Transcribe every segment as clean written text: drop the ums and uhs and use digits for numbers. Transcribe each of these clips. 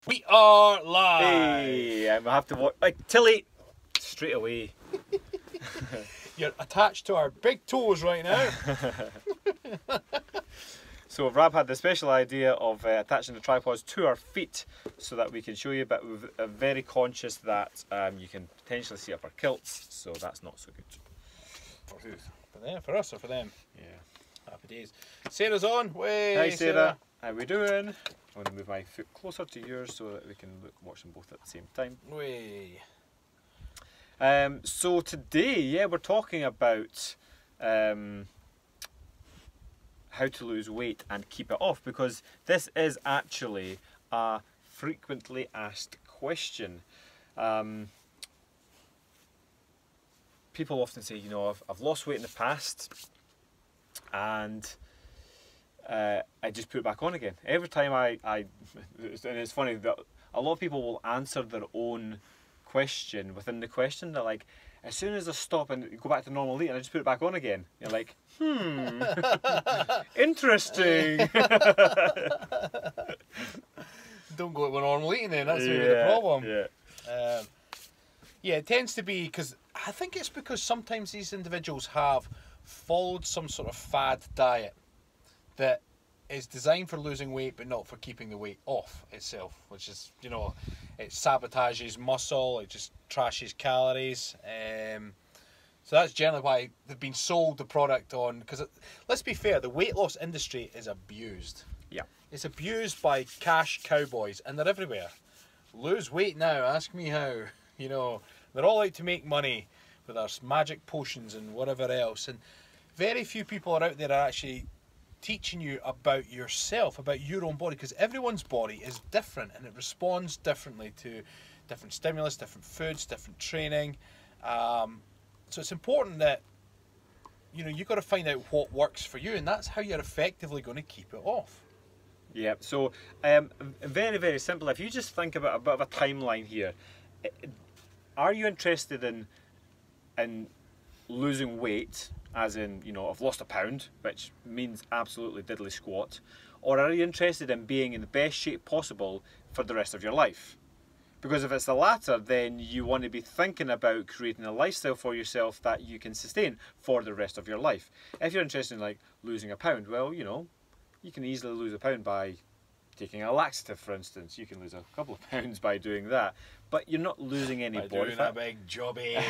We are live! Hey, I have to watch. Like, Tilly, straight away. You're attached to our big toes right now. So Rab had the special idea of attaching the tripods to our feet so that we can show you, but we're very conscious that you can potentially see up our kilts, so that's not so good. For who? For them? For us or for them? Yeah. Happy days. Sarah's on. Way, Hi Sarah, how we doing? I'm going to move my foot closer to yours so that we can watch them both at the same time. Way. So today, yeah, we're talking about how to lose weight and keep it off, because this is actually a frequently asked question. People often say, you know, I've lost weight in the past and I just put it back on again. Every time and it's funny that a lot of people will answer their own question within the question. They're like, as soon as I stop and go back to normal eating, I just put it back on again. You're like, interesting. Don't go with normal eating then, that's maybe the problem. Yeah. Yeah, it tends to be because I think it's because sometimes these individuals have followed some sort of fad diet that is designed for losing weight but not for keeping the weight off itself, which is, you know, it sabotages muscle, it just trashes calories. So that's generally why they've been sold the product on, because let's be fair, the weight loss industry is abused. Yeah. It's abused by cash cowboys, and they're everywhere. Lose weight now, ask me how. You know, they're all out to make money with their magic potions and whatever else. And very few people are out there are actually teaching you about yourself, about your own body, because everyone's body is different and it responds differently to different stimulus, different foods, different training. So it's important that, you know, you've got to find out what works for you, and that's how you're effectively going to keep it off. Yeah, so very, very simple. If you just think about a bit of a timeline here, are you interested in losing weight, as in, you know, I've lost a pound, which means absolutely diddly squat, or are you interested in being in the best shape possible for the rest of your life? Because if it's the latter, then you want to be thinking about creating a lifestyle for yourself that you can sustain for the rest of your life. If you're interested in, like, losing a pound, well, you know, you can easily lose a pound by taking a laxative, for instance. You can lose a couple of pounds by doing that, but you're not losing any By body doing fat. a big jobby.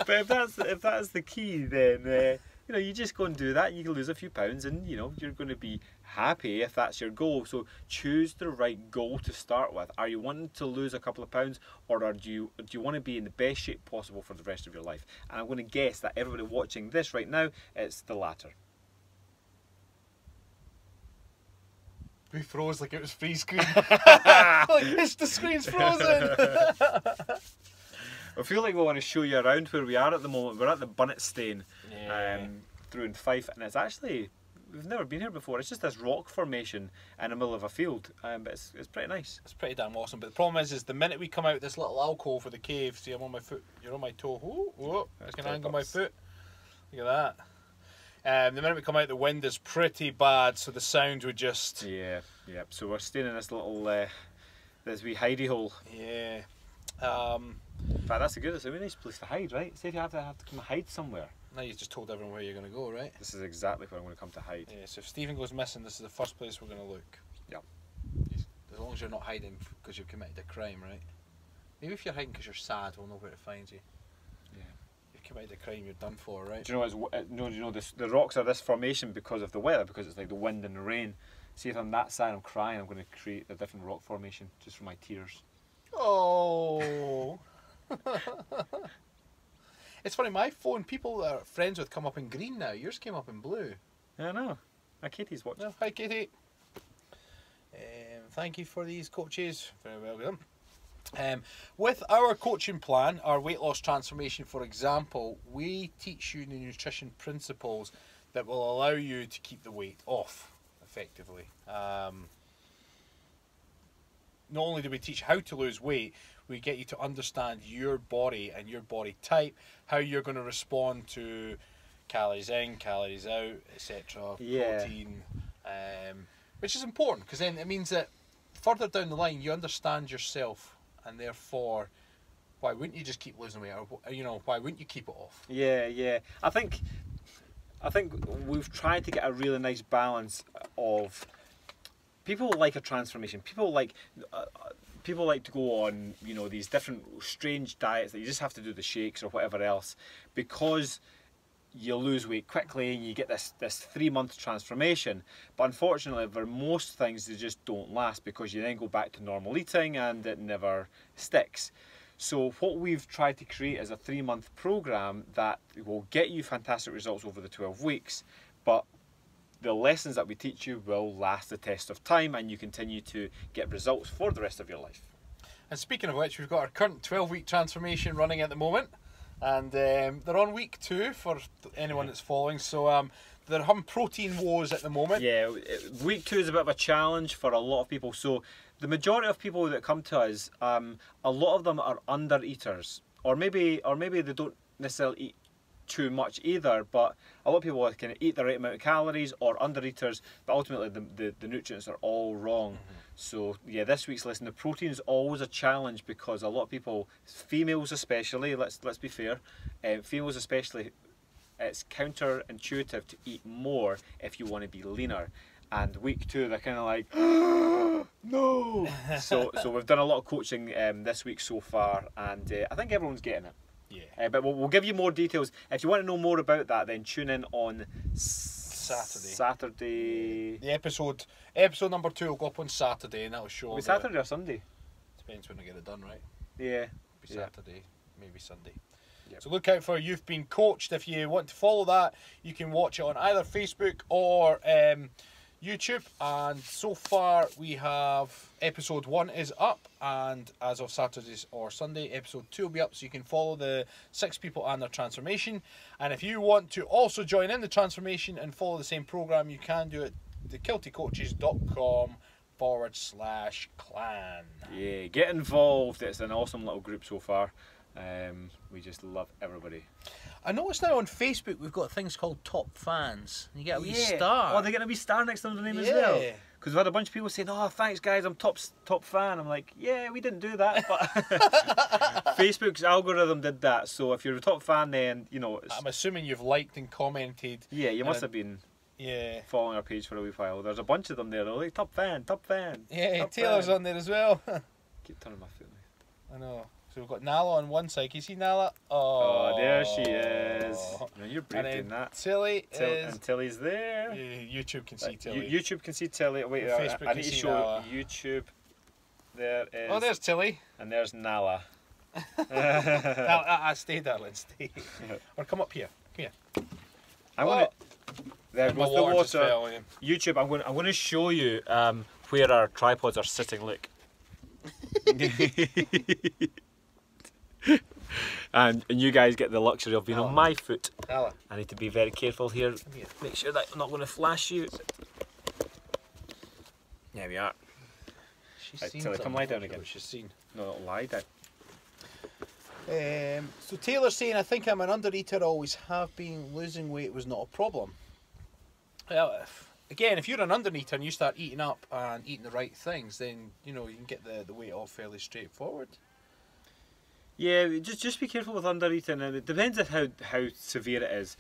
But if that's the key, then you know, you just go and do that. You can lose a few pounds, and you know, you're going to be happy if that's your goal. So choose the right goal to start with. Are you wanting to lose a couple of pounds, or do you want to be in the best shape possible for the rest of your life? And I'm going to guess that everybody watching this right now, it's the latter. We froze like it was free screen. Like, the screen's frozen. I feel like we want to show you around where we are at the moment. We're at the Bunnet Stain, Yeah. through in Fife, and it's actually, we've never been here before. It's just this rock formation in the middle of a field, but it's pretty nice. It's pretty damn awesome. But the problem is the minute we come out this little alcove for the cave, see, I'm on my foot, you're on my toe. Oh, I can angle my foot. Look at that. The minute we come out, the wind is pretty bad, so the sound would just... Yeah. So we're staying in this little, this wee hidey hole. Yeah. In fact, that's a really nice place to hide, right? Say if you have to come hide somewhere. Now you've just told everyone where you're going to go, right? This is exactly where I'm going to come to hide. Yeah, so if Stephen goes missing, this is the first place we're going to look. Yeah. As long as you're not hiding because you've committed a crime, right? Maybe if you're hiding because you're sad, we'll know where to find you. Yeah. You've committed a crime, you're done for, right? Do you know the rocks are this formation because of the weather, because it's like the wind and the rain. See, if I'm that sad, I'm crying, I'm going to create a different rock formation just from my tears. Oh. It's funny, my phone, people that are friends with come up in green now. Yours came up in blue. I know. My Katie's watching. No, hi Katie. Thank you for these coaches. Very well done. With our coaching plan, our weight loss transformation, for example, we teach you the nutrition principles that will allow you to keep the weight off effectively. Not only do we teach how to lose weight, we get you to understand your body and your body type, how you're going to respond to calories in, calories out, etc. Yeah. Protein, Which is important, because then it means that further down the line you understand yourself, and therefore why wouldn't you just keep losing weight, or you know, why wouldn't you keep it off? Yeah. I think we've tried to get a really nice balance of people like a transformation. People like to go on, you know, these different strange diets that you just have to do the shakes or whatever else, because you lose weight quickly and you get this 3-month transformation. But unfortunately for most things, they just don't last, because you then go back to normal eating and it never sticks. So what we've tried to create is a 3-month program that will get you fantastic results over the 12 weeks, but the lessons that we teach you will last the test of time, and you continue to get results for the rest of your life. And speaking of which, we've got our current 12-week transformation running at the moment, and they're on week 2 for anyone that's following. So they're having protein woes at the moment. Yeah, week 2 is a bit of a challenge for a lot of people. So the majority of people that come to us, a lot of them are under eaters, or maybe they don't necessarily eat too much either, but a lot of people can eat the right amount of calories, or under eaters, but ultimately the nutrients are all wrong. So yeah, this week's lesson, the protein is always a challenge, because a lot of people, females especially, let's be fair, females especially, it's counterintuitive to eat more if you want to be leaner. And week 2, they're kind of like, no. So we've done a lot of coaching this week so far, and I think everyone's getting it. Yeah. But we'll give you more details. If you want to know more about that, then tune in on Saturday. The episode number 2 will go up on Saturday, and that'll show. Saturday or Sunday? Depends when I get it done, right? Yeah. Maybe Saturday, maybe Sunday. Yep. So look out for You've Been Coached. If you want to follow that, you can watch it on either Facebook or YouTube. And so far we have episode 1 is up, and as of Saturdays or Sunday, episode 2 will be up, so you can follow the 6 people and their transformation. And if you want to also join in the transformation and follow the same program, you can do it at thekiltycoaches.com/clan. Yeah, get involved. It's an awesome little group so far. We just love everybody. I noticed now on Facebook we've got things called top fans. You get a wee star. Oh, they're getting a wee star next to the name as well. Because we've had a bunch of people saying, "Oh, thanks guys, I'm top fan." I'm like, yeah, we didn't do that, but Facebook's algorithm did that. So if you're a top fan, then you know. I'm assuming you've liked and commented. Yeah, you must have been. Yeah. Following our page for a wee while. There's a bunch of them there. They're like top fan. Yeah, top Taylor's fan. on there as well. Keep turning my foot. I know. So we've got Nala on one side. Can you see Nala? Oh, there she is. No, you're brave doing that. Tilly is... And Tilly's there. YouTube can see Tilly. YouTube can see Tilly. Wait, Facebook I need to show Nala. YouTube. There is... Oh, there's Tilly. And there's Nala. Stay, darling, stay. Or come up here. Come here. I want to... There goes the water. Fell, YouTube, I'm going to show you where our tripods are sitting. Look. And you guys get the luxury of being on my foot. Nala. I need to be very careful here. Make sure that I'm not going to flash you. There we are. She's Right, seen Tilly, come lie down again. She's seen. No, lie down. So Taylor's saying, I think I'm an under-eater, always have been. Losing weight was not a problem. Well, again, if you're an under-eater and you start eating up and eating the right things, then you know you can get the weight off fairly straightforward. Yeah, just be careful with under eating, and it depends on how severe it is.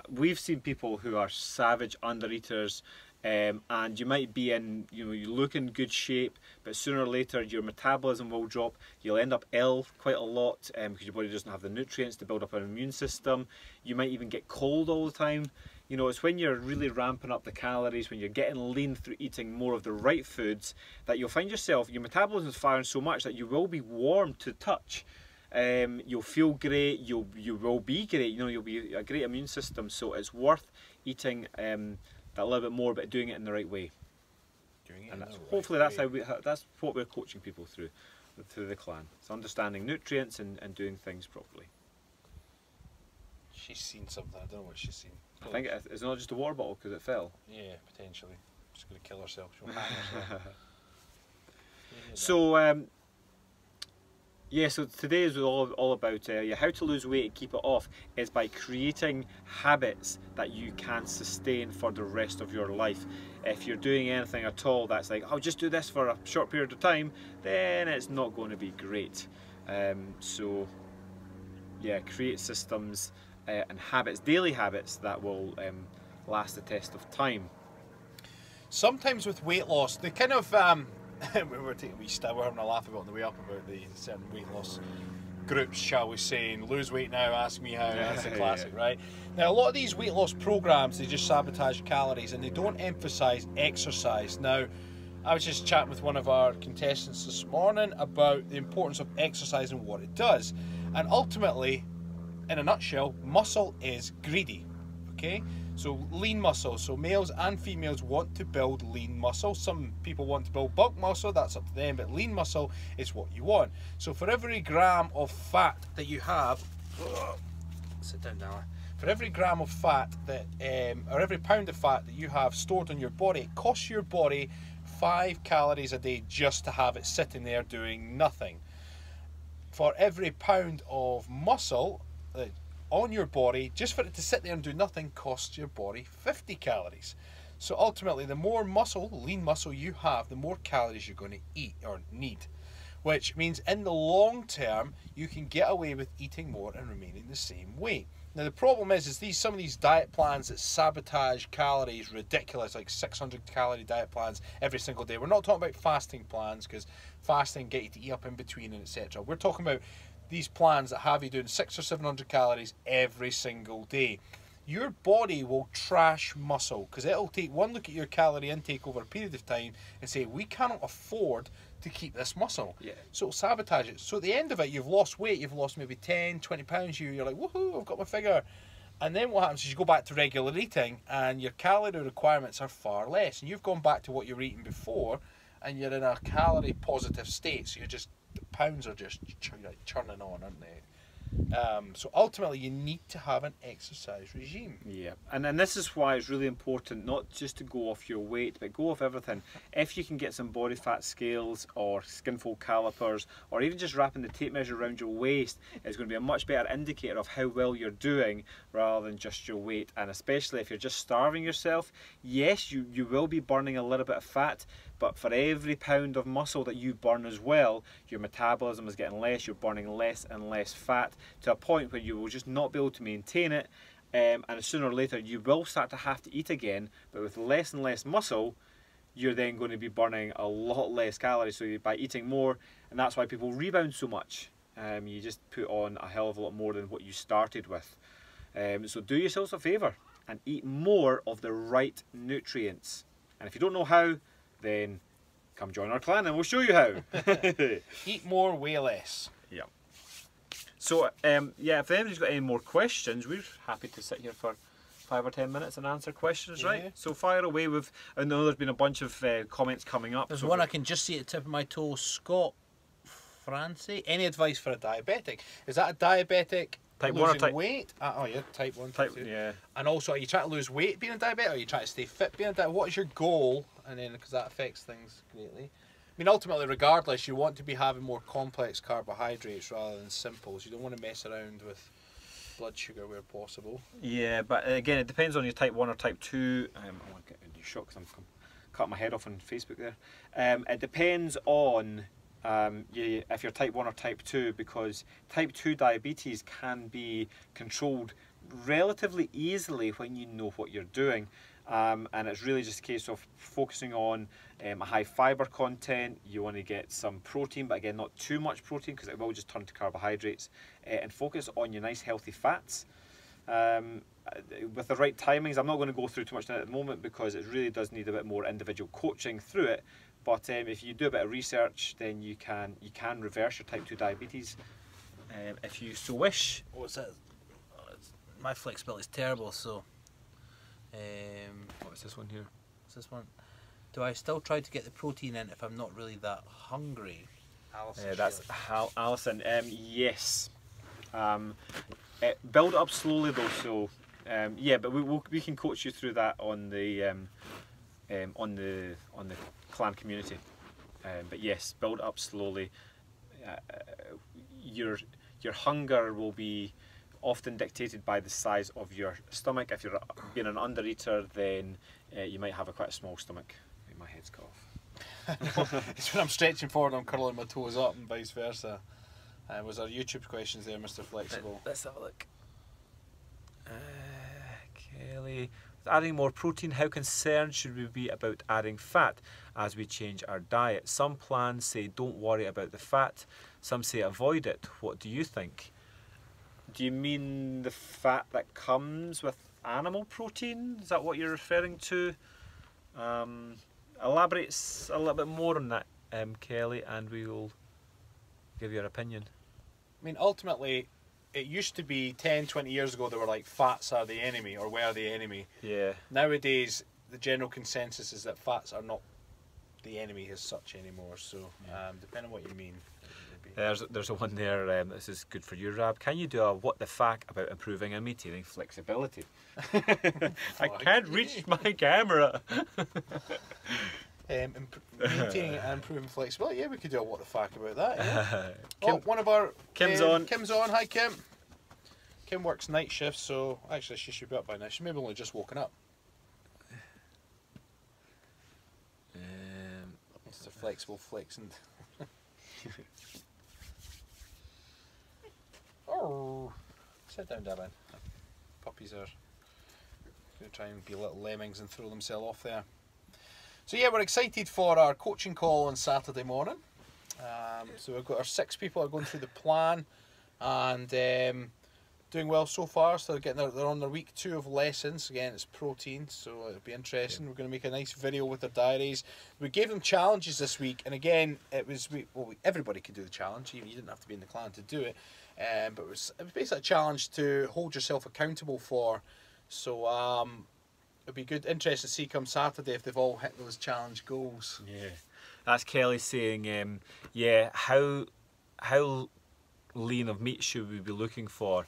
We've seen people who are savage under eaters, and you might be in, you look in good shape, but sooner or later your metabolism will drop. You'll end up ill quite a lot because your body doesn't have the nutrients to build up an immune system. You might even get cold all the time. You know, it's when you're really ramping up the calories, when you're getting lean through eating more of the right foods, that you'll find yourself, your metabolism is firing so much that you will be warm to touch. You'll feel great, you will be great, you'll be a great immune system, so it's worth eating that little bit more, but doing it in the right way. Hopefully that's what we're coaching people through the clan. It's understanding nutrients and doing things properly. She's seen something, I don't know what she's seen. I think it's not just a water bottle because it fell. Yeah, potentially. She's going to kill herself. She'll hang herself. So, yeah, so today is all about how to lose weight and keep it off is by creating habits that you can sustain for the rest of your life. If you're doing anything at all that's like, I'll just do this for a short period of time, then it's not going to be great. So yeah, create systems and habits, daily habits that will last the test of time. Sometimes with weight loss, they kind of we were taking a wee stab, we're having a laugh about on the way up about the certain weight loss groups, shall we say, and lose weight now, ask me how. That's a classic, yeah. Right? Now, a lot of these weight loss programs, they just sabotage calories and they don't emphasize exercise. Now, I was just chatting with one of our contestants this morning about the importance of exercise and what it does. And ultimately, in a nutshell, muscle is greedy. Okay? So lean muscle, so males and females want to build lean muscle. Some people want to build bulk muscle, that's up to them, but lean muscle is what you want. So for every gram of fat that you have, sit down now. For every gram of fat that, or every pound of fat that you have stored in your body, it costs your body 5 calories a day just to have it sitting there doing nothing. For every pound of muscle on your body, just for it to sit there and do nothing, costs your body 50 calories. So ultimately, the more muscle, lean muscle you have, the more calories you're going to eat or need. Which means in the long term, you can get away with eating more and remaining the same weight. Now the problem is some of these diet plans that sabotage calories, ridiculous, like 600 calorie diet plans every single day. We're not talking about fasting plans, because fasting get you to eat up in between and etc. We're talking about these plans that have you doing 600 or 700 calories every single day. Your body will trash muscle, because it'll take one look at your calorie intake over a period of time and say, we cannot afford to keep this muscle. Yeah. So it'll sabotage it. So at the end of it, you've lost weight, you've lost maybe 10, 20 pounds, you're like, woohoo, I've got my figure. And then what happens is you go back to regular eating and your calorie requirements are far less. And you've gone back to what you were eating before and you're in a calorie positive state. So you're just, the pounds are just churning on, aren't they? So ultimately you need to have an exercise regime. Yeah, and this is why it's really important not just to go off your weight, but go off everything. If you can get some body fat scales or skinfold calipers, or even just wrapping the tape measure around your waist, is going to be a much better indicator of how well you're doing rather than just your weight. And especially if you're just starving yourself, yes, you will be burning a little bit of fat, but for every pound of muscle that you burn as well, your metabolism is getting less, you're burning less and less fat, to a point where you will just not be able to maintain it, and sooner or later you will start to have to eat again, but with less and less muscle, you're then going to be burning a lot less calories, so by eating more, and that's why people rebound so much. You just put on a hell of a lot more than what you started with. So do yourselves a favour and eat more of the right nutrients. And if you don't know how, then come join our clan and we'll show you how. Eat more, weigh less. Yeah. So yeah, if anybody's got any more questions, we're happy to sit here for 5 or 10 minutes and answer questions, yeah. Right? So fire away. I know there's been a bunch of comments coming up. There's one I can just see at the tip of my toe. Scott Francie, any advice for a diabetic? Is that a diabetic type 1 or type weight? Oh yeah, type 1, type 2. Yeah. And also, are you trying to lose weight being a diabetic, or are you trying to stay fit being a diabetic? What is your goal? And then, because that affects things greatly. I mean, ultimately, regardless, you want to be having more complex carbohydrates rather than simples. You don't want to mess around with blood sugar where possible. Yeah, but again, it depends on your type 1 or type 2. I want to get a new shot because I'm cutting my head off on Facebook there. It depends on if you're type 1 or type 2, because type 2 diabetes can be controlled relatively easily when you know what you're doing. And it's really just a case of focusing on a high fibre content. You want to get some protein, but again, not too much protein because it will just turn to carbohydrates, and focus on your nice healthy fats. With the right timings, I'm not going to go through too much now at the moment because it really does need a bit more individual coaching through it. But if you do a bit of research, then you can reverse your type 2 diabetes if you so wish. What's that? My flexibility is terrible, so... What's this one here? What's this one? Do I still try to get the protein in if I'm not really that hungry? Alison, that's Alison. Yes. Build it up slowly though. So yeah, but we can coach you through that on the clan community. But yes, build it up slowly. Your hunger will be often dictated by the size of your stomach. If you're being an undereater, then you might have quite a small stomach. My head's cut off. It's when I'm stretching forward, I'm curling my toes up, and vice versa. Was our YouTube questions there, Mr. Flexible? Let's have a look. Kelly, with adding more protein, how concerned should we be about adding fat as we change our diet? Some plans say don't worry about the fat, some say avoid it. What do you think? Do you mean the fat that comes with animal protein? Is that what you're referring to? Elaborate a little bit more on that, Kelly, and we will give your opinion. I mean, ultimately, it used to be 10, 20 years ago, they were like, fats are the enemy, or were the enemy. Yeah. Nowadays, the general consensus is that fats are not the enemy as such anymore, so depending on what you mean. There's a one there, this is good for you, Rab. Can you do a what the fuck about improving and maintaining flexibility? I can't reach my camera. Maintaining and improving flexibility. Yeah, we could do a what the fuck about that. Yeah. Kim, oh, one of our Kim's on. Kim's on. Hi, Kim. Kim works night shifts, so actually she should be up by now. She may have only just woken up. It's a flexible flexing. Oh, sit down, darling. Puppies are going to try and be little lemmings and throw themselves off there. So yeah, we're excited for our coaching call on Saturday morning. So we've got our 6 people are going through the plan and doing well so far. So they're on their week 2 of lessons. Again, it's protein, so it'll be interesting. Yeah. We're going to make a nice video with their diaries. We gave them challenges this week, and again, it was everybody could do the challenge. You didn't have to be in the clan to do it, but it was basically a challenge to hold yourself accountable for. So it'll be good, interesting to see come Saturday if they've all hit those challenge goals. Yeah, that's Kelly saying, yeah, how lean of meat should we be looking for?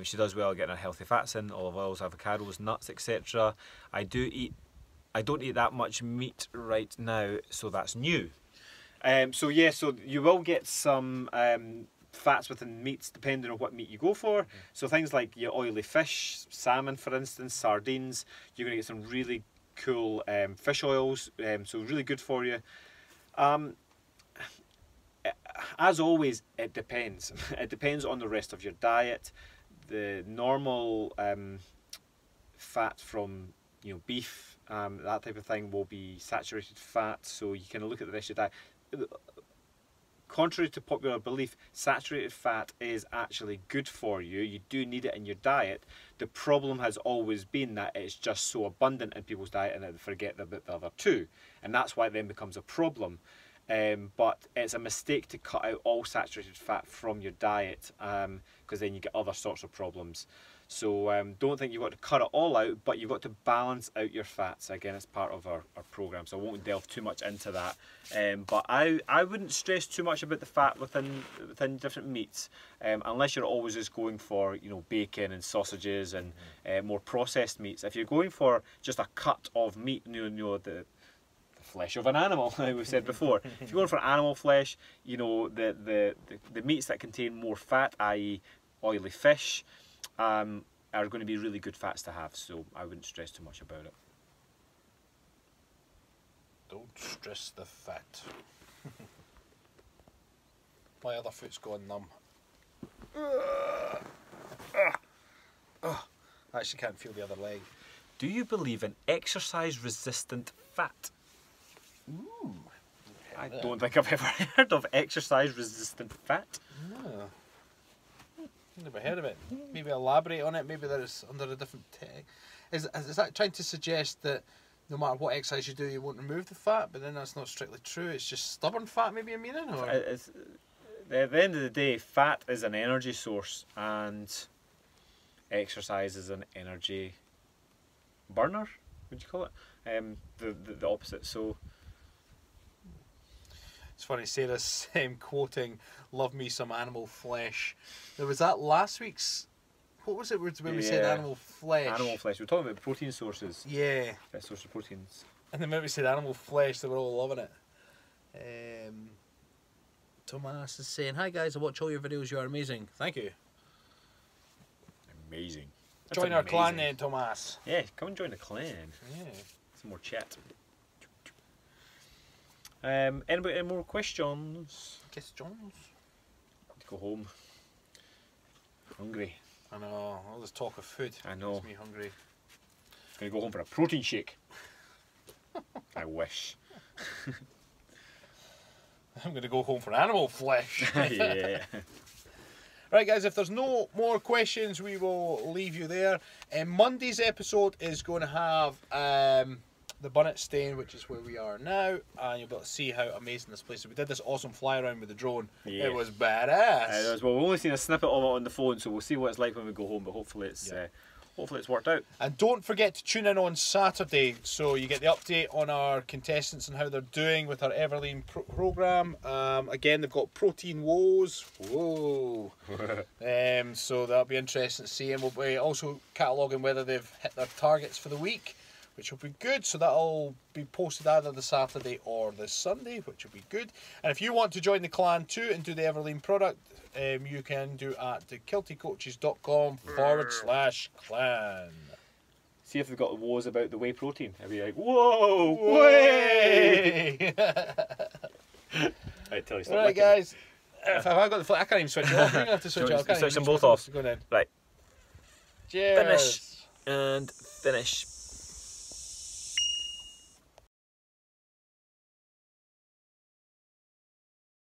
She does well getting her healthy fats in, olive oils, avocados, nuts, etc. I don't eat that much meat right now, so that's new. So yeah, so you will get some fats within meats depending on what meat you go for. So things like your oily fish, salmon for instance, sardines, you're going to get some really cool fish oils, so really good for you. As always, it depends. It depends on the rest of your diet. The normal fat from beef, that type of thing, will be saturated fat, so you can look at the rest of your diet. Contrary to popular belief, saturated fat is actually good for you. You do need it in your diet. The problem has always been that it's just so abundant in people's diet and they forget about the other 2. And that's why it then becomes a problem. But it's a mistake to cut out all saturated fat from your diet, because then you get other sorts of problems. So don't think you've got to cut it all out, but you've got to balance out your fats. Again, it's part of our program, so I won't delve too much into that. But I wouldn't stress too much about the fat within different meats, unless you're always just going for bacon and sausages and more processed meats. If you're going for just a cut of meat, the flesh of an animal, we've said before. If you're going for animal flesh, the meats that contain more fat, i.e. oily fish, are going to be really good fats to have, so I wouldn't stress too much about it. Don't stress the fat. My other foot's gone numb. I actually can't feel the other leg. Do you believe in exercise-resistant fat? Ooh, I don't think I've ever heard of exercise-resistant fat. No. Never heard of it. Maybe elaborate on it. Maybe there's under a different tech. Is that trying to suggest that no matter what exercise you do, you won't remove the fat? But then that's not strictly true. It's just stubborn fat, maybe you're meaning? Or? At the end of the day, fat is an energy source, and exercise is an energy burner. Would you call it? The opposite. So. It's funny, Sarah's quoting, "Love me some animal flesh." There was that last week's, what was it when we said animal flesh? Animal flesh, we're talking about protein sources. Yeah. Best source of proteins. And the minute we said animal flesh, they were all loving it. Thomas is saying, "Hi guys, I watch all your videos, you are amazing." Thank you. amazing. That's Join our clan amazing. then, Thomas. Yeah, come and join the clan. Yeah. Some more chat. Anybody, any more questions? Guess Jones. Let's go home. Hungry. I know, all this talk of food I know. makes me hungry. Gonna go home for a protein shake. I wish. I'm going to go home for animal flesh. Yeah. Right, guys, if there's no more questions, we will leave you there. Monday's episode is going to have the Bunnet Stain, which is where we are now, and you'll be able to see how amazing this place is. We did this awesome fly around with the drone. Yeah. It was badass. Well, we've only seen a snippet of it on the phone, so we'll see what it's like when we go home, but hopefully it's worked out. And don't forget to tune in on Saturday, so you get the update on our contestants and how they're doing with our Everlean programme. Again, they've got protein woes. Whoa. So that'll be interesting to see. And we'll be also cataloguing whether they've hit their targets for the week, which will be good. So that'll be posted either the Saturday or the Sunday, which will be good. And if you want to join the clan too and do the Everlean product, you can do at kiltycoaches.com/clan. See if they've got the woes about the whey protein. I'll be like, whoa, whey! Right, tell you Alright, guys. If I got the I can't even switch it off. You're going to have to switch it off. Switch them both off. Go then. Right. Cheers. Finish. And finish.